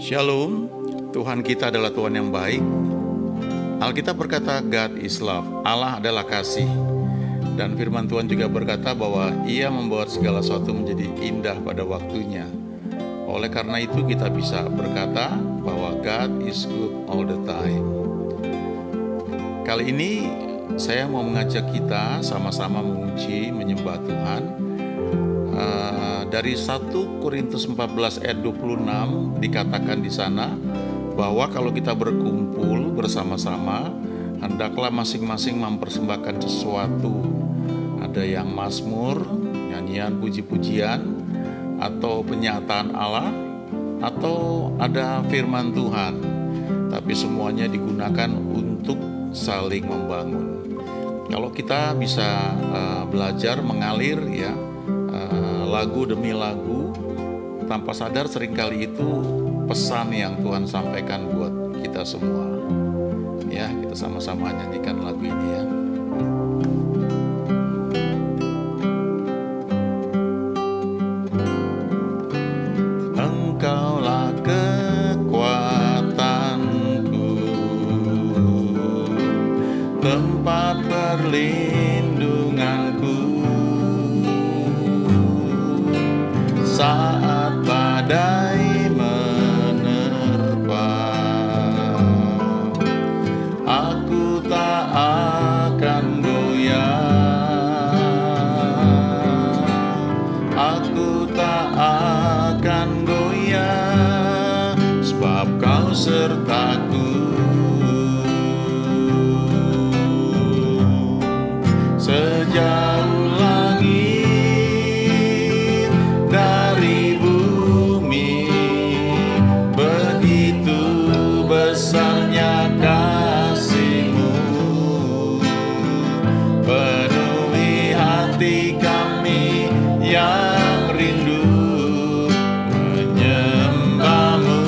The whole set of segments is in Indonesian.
Shalom, Tuhan kita adalah Tuhan yang baik. Alkitab berkata God is love, Allah adalah kasih. Dan firman Tuhan juga berkata bahwa Ia membuat segala sesuatu menjadi indah pada waktunya. Oleh karena itu kita bisa berkata bahwa God is good all the time. Kali ini saya mau mengajak kita sama-sama memuji, menyembah Tuhan. Dari 1 Korintus 14 ayat 26 dikatakan di sana bahwa kalau kita berkumpul bersama-sama, hendaklah masing-masing mempersembahkan sesuatu. Ada yang mazmur, nyanyian puji-pujian, atau penyataan Allah, atau ada firman Tuhan. Tapi semuanya digunakan untuk saling membangun. Kalau kita bisa belajar mengalir ya, lagu demi lagu, tanpa sadar seringkali itu pesan yang Tuhan sampaikan buat kita semua. Ya, kita sama-sama nyanyikan lagu ini ya. Engkaulah kekuatanku, tempat perlindunganku. Saat badai menerpa, aku tak akan goyah. Aku tak akan goyah, sebab Kau sertaku. Sejauh langit dari bumi, begitu besarnya kasih-Mu. Penuhi hati kami yang rindu menyembah-Mu.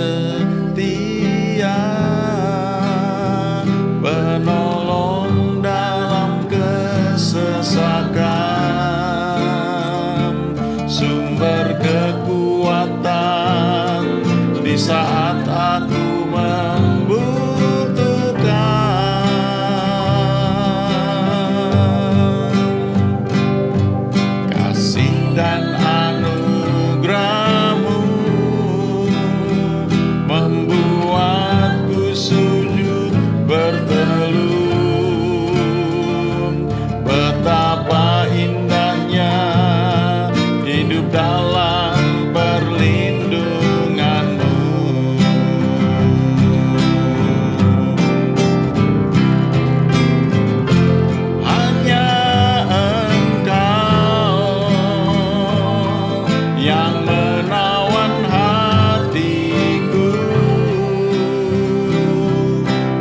setia, penolong dalam kesesakan, sumber kekuatan di saat aku membutuhkan. Kasih dan anugerah-Mu membuatku sujud bertelur. Betapa indahnya hidup dalam perlindungan-Mu. Hanya Engkau yang menawan hatiku,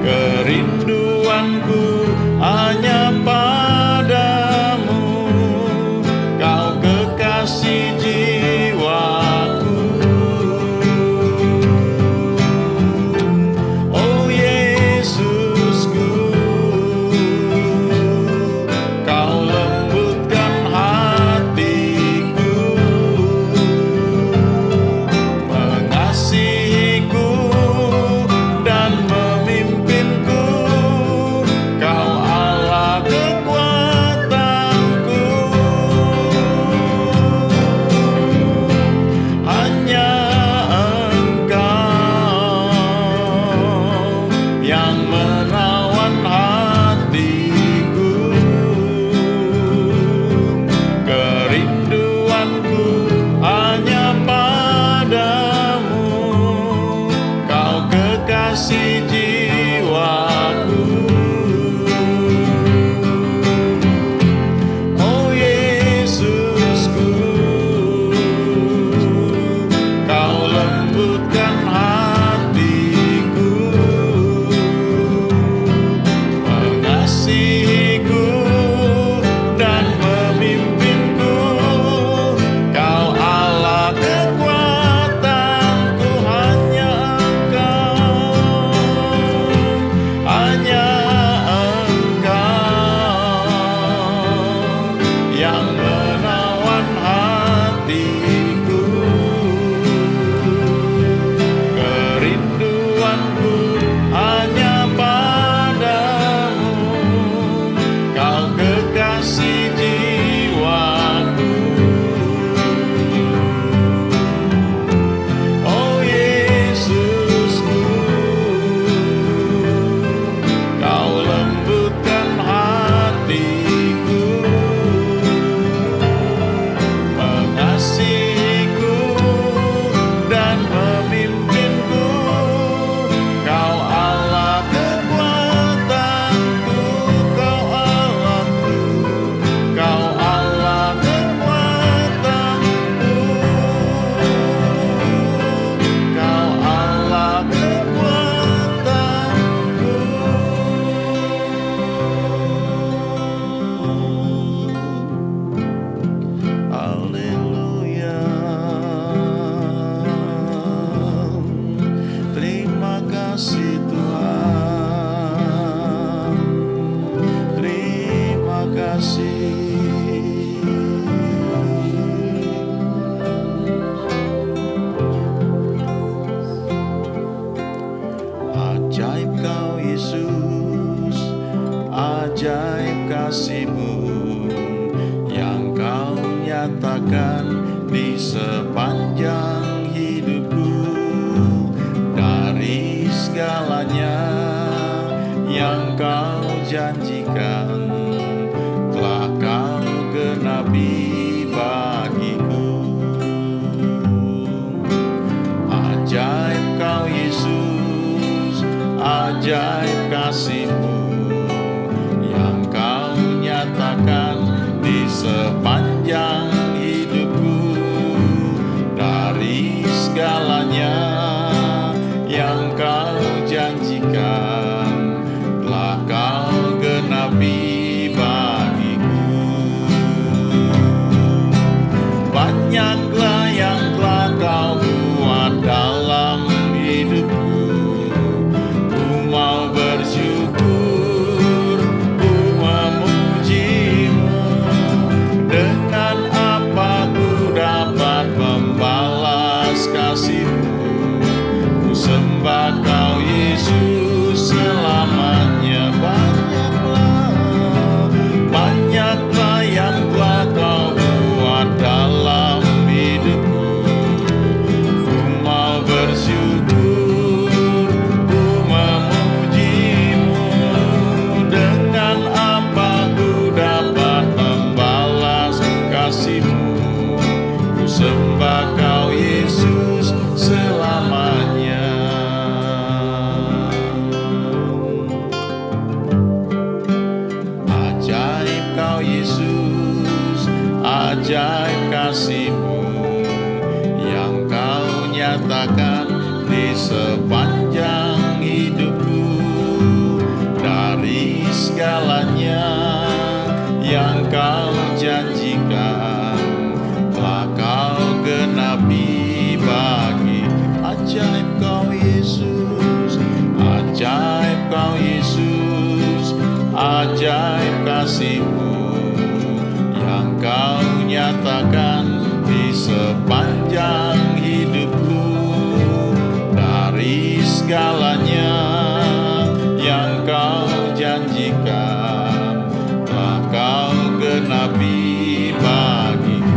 kerinduanku hanya padamu, Kau kekasih jiwaku. Oh Yesusku, Kau lembutkan hatiku, mengasihiku dan memimpinku. Kau Allah kekuatanku. Hanya Engkau yang menawan hatiku, kerinduanku hanya padamu, Kau kekasih jiwaku. Oh Yesusku, Kau lembutkan hatiku, mengasihiku dan memimpinku. Kau Allah kekuatanku. Hanya Engkau yang menawan hatiku, kerinduanku hanya padamu, Kau kekasih jiwaku. Oh Yesusku, Kau lembutkan hatiku, mengasihiku dan memimpinku. Kau Allah kekuatanku, Kau Allahku, Kau Allah kekuatanku, Kau Allah kekuatanku. Haleluya. Terima kasih Tuhan. Terima kasih. Ajaib Kau Yesus, ajaib kasih-Mu yang Kau nyatakan di sepanjang hidupku. Dari segalanya yang Kau janjikan telah Kau genapi bagiku. Ajaib Kau Yesus, ajaib kasih-Mu yang Kau nyatakan di sepanjang hidupku. Dari segalanya yang Kau janjikan telah Kau genapi bagiku. Banyaklah yang telah Kau buat dalam hidup sembah Kau Yesus selamanya. Ajaib Kau Yesus, ajaib kasih-Mu yang Kau nyatakan di sepanjang hidupku. Dari segalanya yang Kau janjikan telah Kau genapi bagi. Ajaib Kau Yesus, ajaib Kau Yesus, ajaib kasih-Mu yang Kau nyatakan di sepanjang hidupku. Dari segalanya yang Kau janjikan telah Kau genapi bagiku.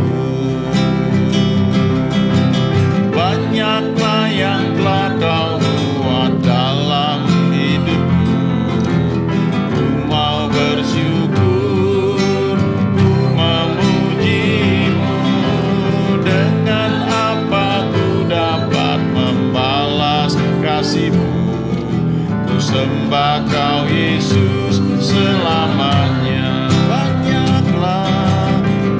Banyaklah yang telah Kau buat dalam hidupku. Ku mau bersyukur, ku memuji-Mu. Dengan apa ku dapat membalas kasih-Mu? Ku sembah Kau Yesus selamanya.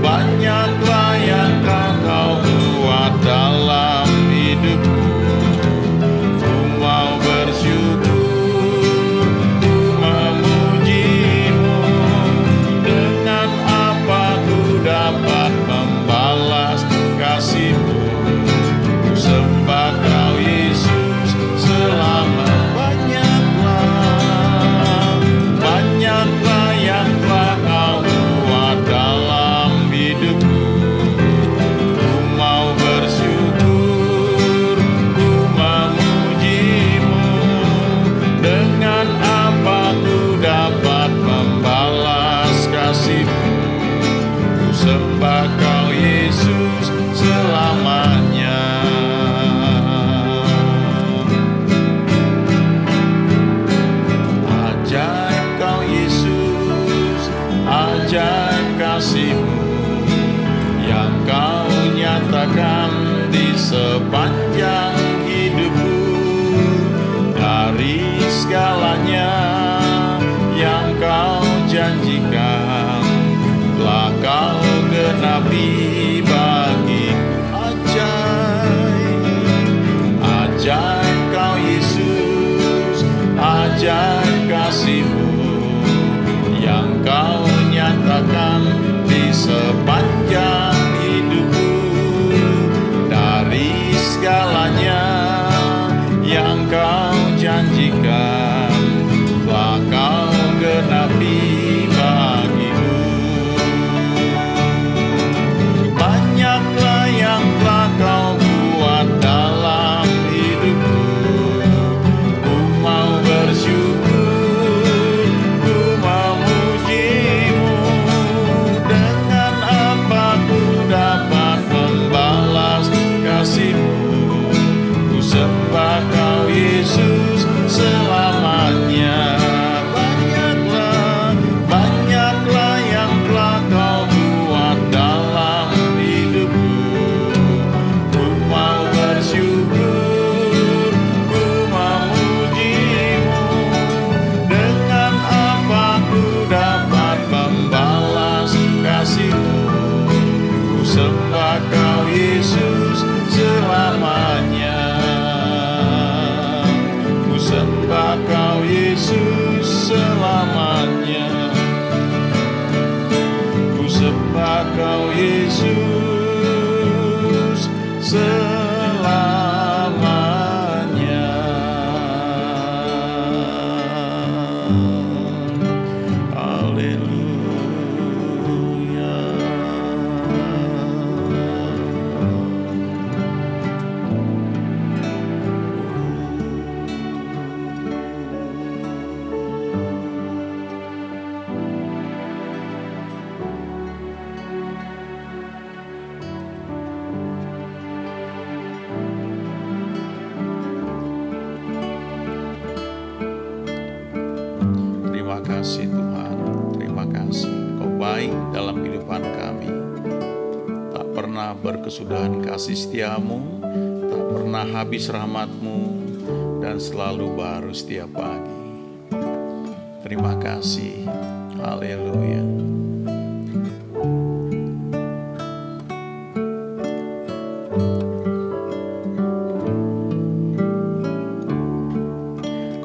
Banyaklah yang Kau buat dalam hidupku. Ku mau bersyukur, ku memuji-Mu. Dengan apa ku dapat membalas kasih-Mu? Ku sembah Kau Yesus selama. Banyaklah yang telah Kau buat dalam hidupku. Ku mau bersyukur, ku memuji-Mu. Dengan apa ku dapat membalas kasih-Mu? Ku sembah Kau Yesus selamanya. Ajaib Kau Yesus, ajaib kasih-Mu yang Kau nyatakan di sepanjang hidupku. Dari segalanya yang Kau janjikan telah Kau genapi bagi. Ajaib Kau Yesus, ajaib kasih-Mu yang Kau nyatakan di sepanjang hidupku. Dari segalanya yang Kau janjikan telah Kau genapi bagiku. Banyaklah yang telah Kau buat dalam hidupku. Ku mau bersyukur, ku memuji-Mu. Dengan apa ku dapat membalas kasih-Mu? Ku sembah Kau Yesus selamanya. Banyaklah yang telah Kau buat dalam hidupku. Ku mau bersyukur, ku memuji-Mu. Dengan apa ku dapat membalas kasih-Mu? Ku sembah Kau Yesus selamanya. Ku sembah Kau Yesus selamanya. Ku sembah Kau Yesus selamanya. Haleluya. pernah berkesudahan kasih setiamu, tak pernah habis rahmatmu, dan selalu baru setiap pagi. Terima kasih. Haleluya.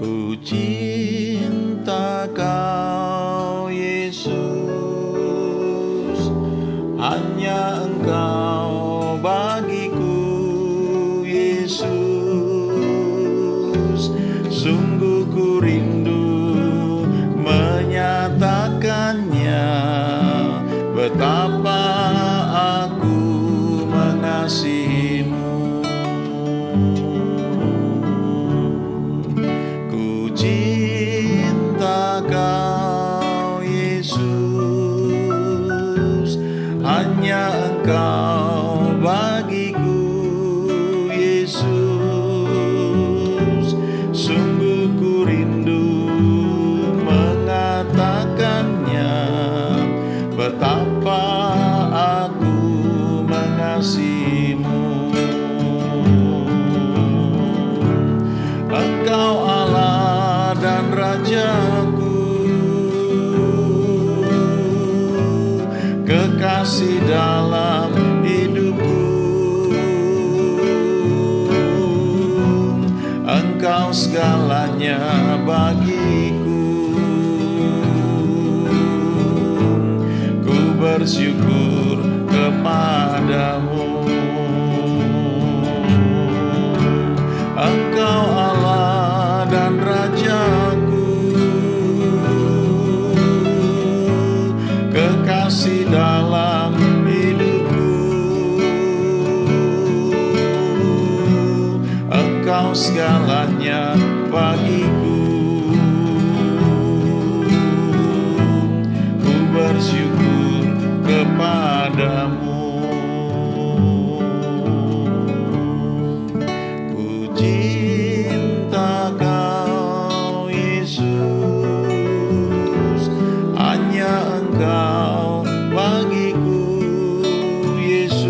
Ku cinta Kau Yesus, hanya Engkau bagiku Yesus. Sungguh ku rindu menyatakannya, betapa aku mengasihimu. Ku cinta Kau Yesus, hanya Engkau bagiku Yesus. Sungguh ku rindu mengatakannya, betapa aku mengasihimu. Engkau Allah dan Rajaku, kekasih dalam hidupku. Engkau segalanya bagiku. Ku bersyukur kepadamu. Engkau Allah dan Rajaku, kekasih dalam hidupku. Engkau segalanya bagiku. Ku bersyukur kepadamu. Ku cinta Kau Yesus, hanya Engkau bagiku Yesus.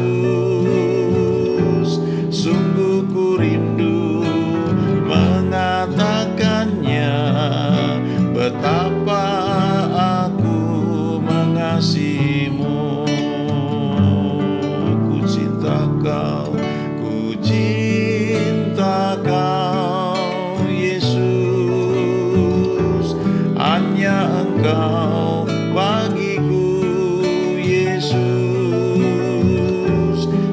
Sungguh ku rindu mengatakannya, betapa aku mengasihimu. Ku cinta Kau, ku cinta Kau Yesus, hanya Engkau bagiku Yesus.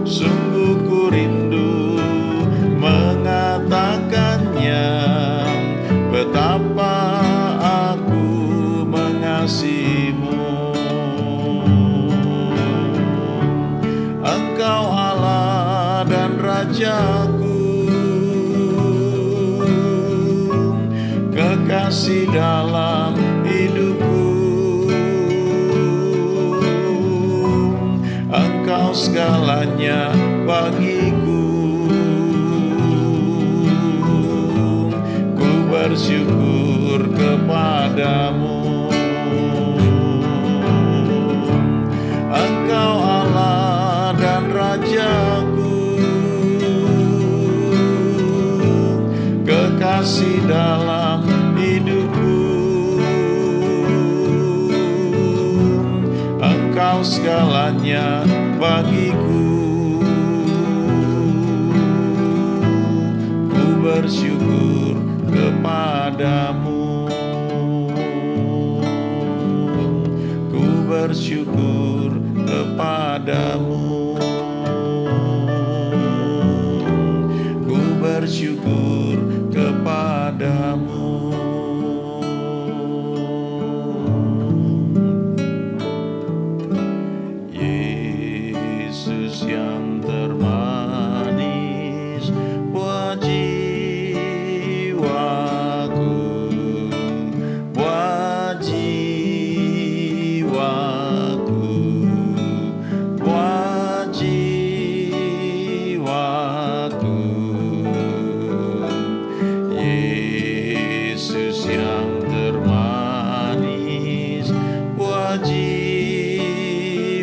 Sungguh ku rindu mengatakannya, betapa aku mengasihimu. Engkau Allah dan Rajaku, kekasih dalam hidupku. Engkau segalanya bagiku. Ku bersyukur kepadamu. Engkau Allah dan Rajaku, kekasih dalam hidupku. Engkau segalanya bagiku. Ku bersyukur kepadamu. Ku bersyukur kepadamu. Ku bersyukur kepadamu. Yesus yang termanis buat jiwaku, buat jiwaku, buat jiwaku. Yesus yang termanis buat jiwaku,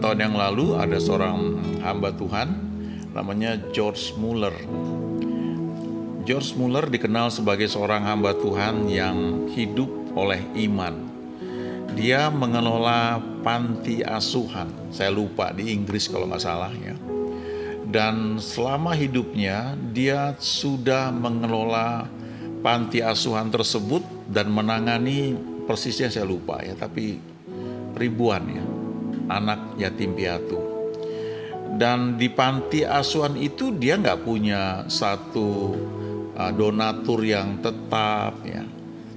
tahun yang lalu ada seorang hamba Tuhan namanya George Muller. George Muller dikenal sebagai seorang hamba Tuhan yang hidup oleh iman. Dia mengelola panti asuhan, saya lupa di Inggris kalau nggak salah ya. Dan selama hidupnya dia sudah mengelola panti asuhan tersebut dan menangani, persisnya saya lupa ya, tapi ribuan ya anak yatim piatu. Dan di panti asuhan itu dia nggak punya satu donatur yang tetap ya,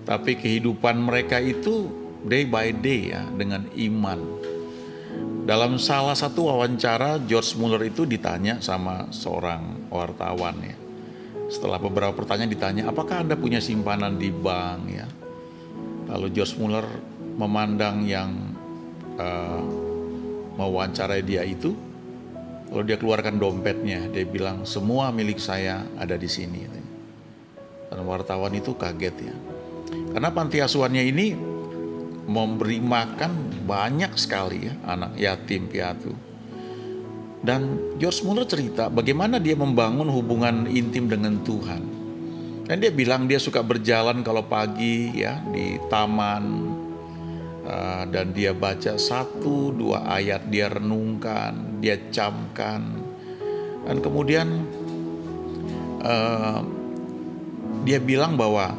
tapi kehidupan mereka itu day by day ya, dengan iman. Dalam salah satu wawancara, George Muller itu ditanya sama seorang wartawan ya. Setelah beberapa pertanyaan ditanya, apakah Anda punya simpanan di bank ya? Lalu George Muller memandang yang mewawancarai dia itu, lalu dia keluarkan dompetnya. Dia bilang, semua milik saya ada di sini. Dan wartawan itu kaget ya. Karena panti asuhannya ini memberi makan banyak sekali ya anak yatim piatu. Dan George Muller cerita bagaimana dia membangun hubungan intim dengan Tuhan. Dan dia bilang dia suka berjalan kalau pagi ya di taman, dan dia baca 1-2 ayat, dia renungkan, dia camkan. Dan kemudian dia bilang bahwa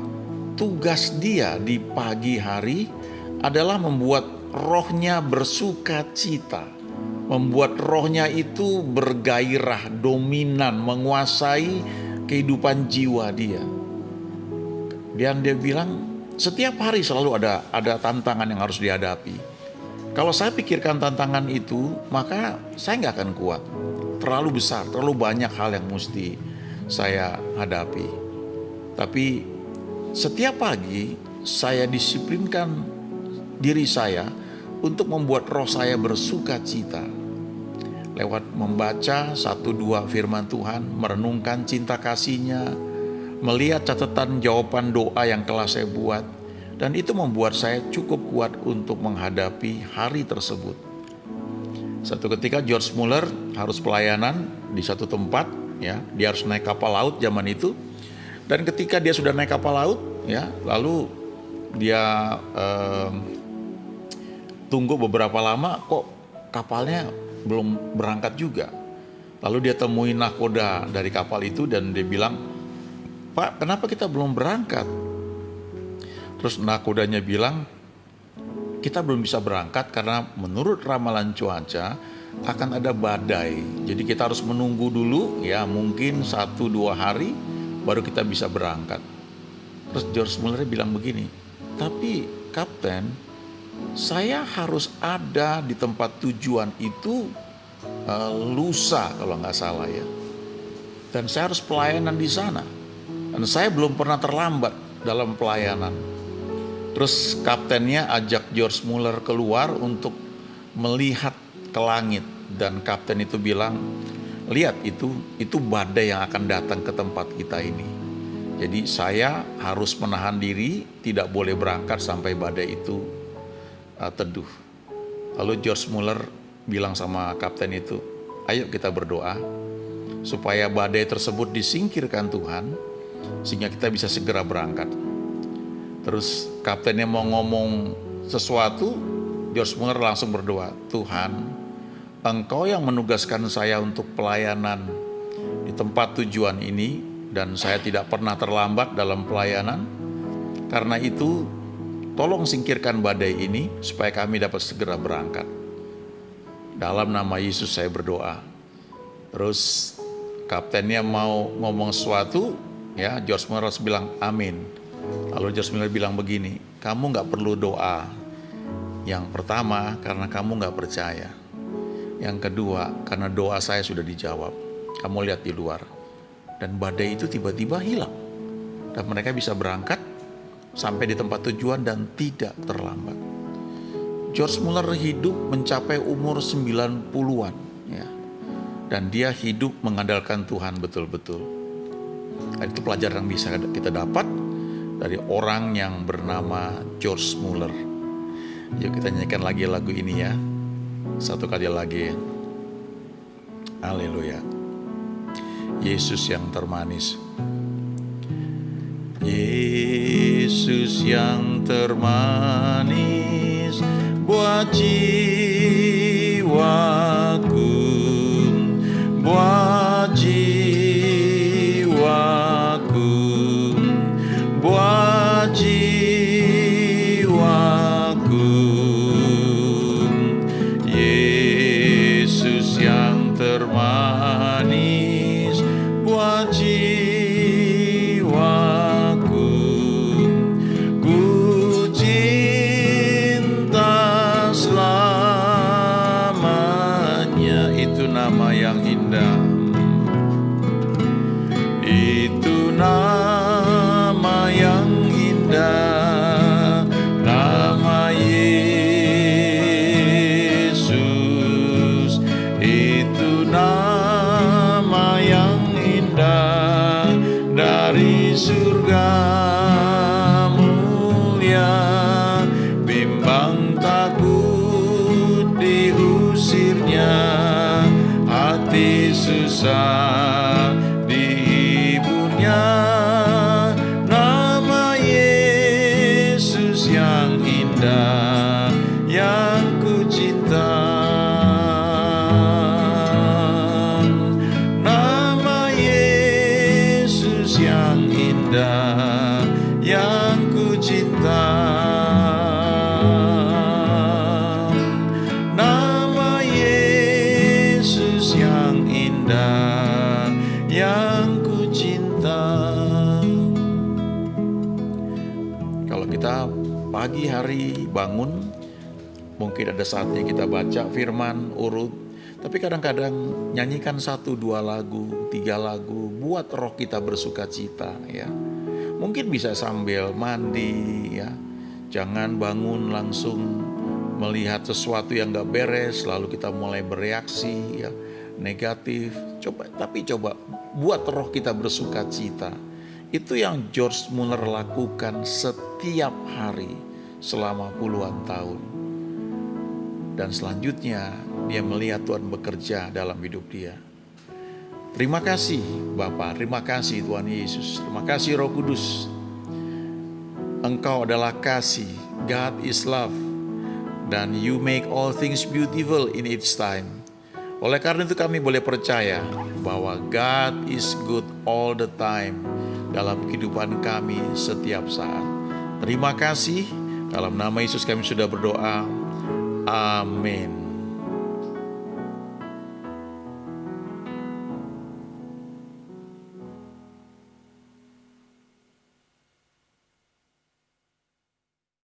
tugas dia di pagi hari adalah membuat rohnya bersuka cita, membuat rohnya itu bergairah, dominan, menguasai kehidupan jiwa dia. Dan dia bilang setiap hari selalu ada tantangan yang harus dihadapi. Kalau saya pikirkan tantangan itu, maka saya nggak akan kuat. Terlalu besar, terlalu banyak hal yang mesti saya hadapi. Tapi setiap pagi saya disiplinkan diri saya untuk membuat roh saya bersuka cita lewat membaca 1-2 firman Tuhan, merenungkan cinta kasih-Nya, melihat catatan jawaban doa yang telah saya buat, dan itu membuat saya cukup kuat untuk menghadapi hari tersebut. Satu ketika George Muller harus pelayanan di satu tempat ya, dia harus naik kapal laut zaman itu. Dan ketika dia sudah naik kapal laut ya, lalu dia tunggu beberapa lama, kok kapalnya belum berangkat juga. Lalu dia temui nahkoda dari kapal itu dan dia bilang, Pak, kenapa kita belum berangkat? Terus nahkodanya bilang, kita belum bisa berangkat karena menurut ramalan cuaca akan ada badai. Jadi kita harus menunggu dulu ya, mungkin 1-2 hari baru kita bisa berangkat. Terus George Muller bilang begini, tapi Kapten, saya harus ada di tempat tujuan itu lusa kalau nggak salah ya. Dan saya harus pelayanan di sana. Dan saya belum pernah terlambat dalam pelayanan. Terus kaptennya ajak George Muller keluar untuk melihat ke langit. Dan kapten itu bilang, lihat itu badai yang akan datang ke tempat kita ini. Jadi saya harus menahan diri, tidak boleh berangkat sampai badai itu teduh. Lalu George Muller bilang sama kapten itu, ayo kita berdoa supaya badai tersebut disingkirkan Tuhan, sehingga kita bisa segera berangkat. Terus kaptennya mau ngomong sesuatu, George Muller langsung berdoa, Tuhan, Engkau yang menugaskan saya untuk pelayanan di tempat tujuan ini, dan saya tidak pernah terlambat dalam pelayanan. Karena itu tolong singkirkan badai ini supaya kami dapat segera berangkat. Dalam nama Yesus saya berdoa. Terus kaptennya mau ngomong sesuatu, ya George Muller bilang amin. Lalu George Muller bilang begini, kamu gak perlu doa. Yang pertama karena kamu gak percaya. Yang kedua karena doa saya sudah dijawab. Kamu lihat di luar. Dan badai itu tiba-tiba hilang. Dan mereka bisa berangkat sampai di tempat tujuan dan tidak terlambat. George Muller hidup mencapai umur 90-an ya. Dan dia hidup mengandalkan Tuhan betul-betul. Dan itu pelajaran yang bisa kita dapat dari orang yang bernama George Muller. Yuk kita nyanyikan lagi lagu ini ya. Satu kali lagi. Haleluya. Yesus yang termanis. Yesus yang termanis buat jiwaku, buat jiwaku, buat jiwaku. Yesus yang termanis buat jiwaku, ku cinta selamanya. Itu nama yang indah, itu nama yang indah, nama Yesus. Itu nama yang indah dari surga mulia, bimbang takut diusirnya, hati susah dihiburnya. Nama Yesus yang indah yang ku cinta. Nama Yesus yang indah yang ku cinta. Nama Yesus yang indah yang ku cinta. Kalau kita pagi hari bangun, mungkin ada saatnya kita baca firman urut, tapi kadang-kadang nyanyikan 1, 2 lagu, 3 lagu, buat roh kita bersuka cita ya. Mungkin bisa sambil mandi ya. Jangan bangun langsung melihat sesuatu yang gak beres, lalu kita mulai bereaksi ya, negatif. Tapi coba buat roh kita bersuka cita. Itu yang George Muller lakukan setiap hari selama puluhan tahun. Dan selanjutnya dia melihat Tuhan bekerja dalam hidup dia. Terima kasih Bapa, terima kasih Tuhan Yesus, terima kasih Roh Kudus. Engkau adalah kasih, God is love, dan you make all things beautiful in its time. Oleh karena itu kami boleh percaya bahwa God is good all the time dalam kehidupan kami setiap saat. Terima kasih, dalam nama Yesus kami sudah berdoa. Amin.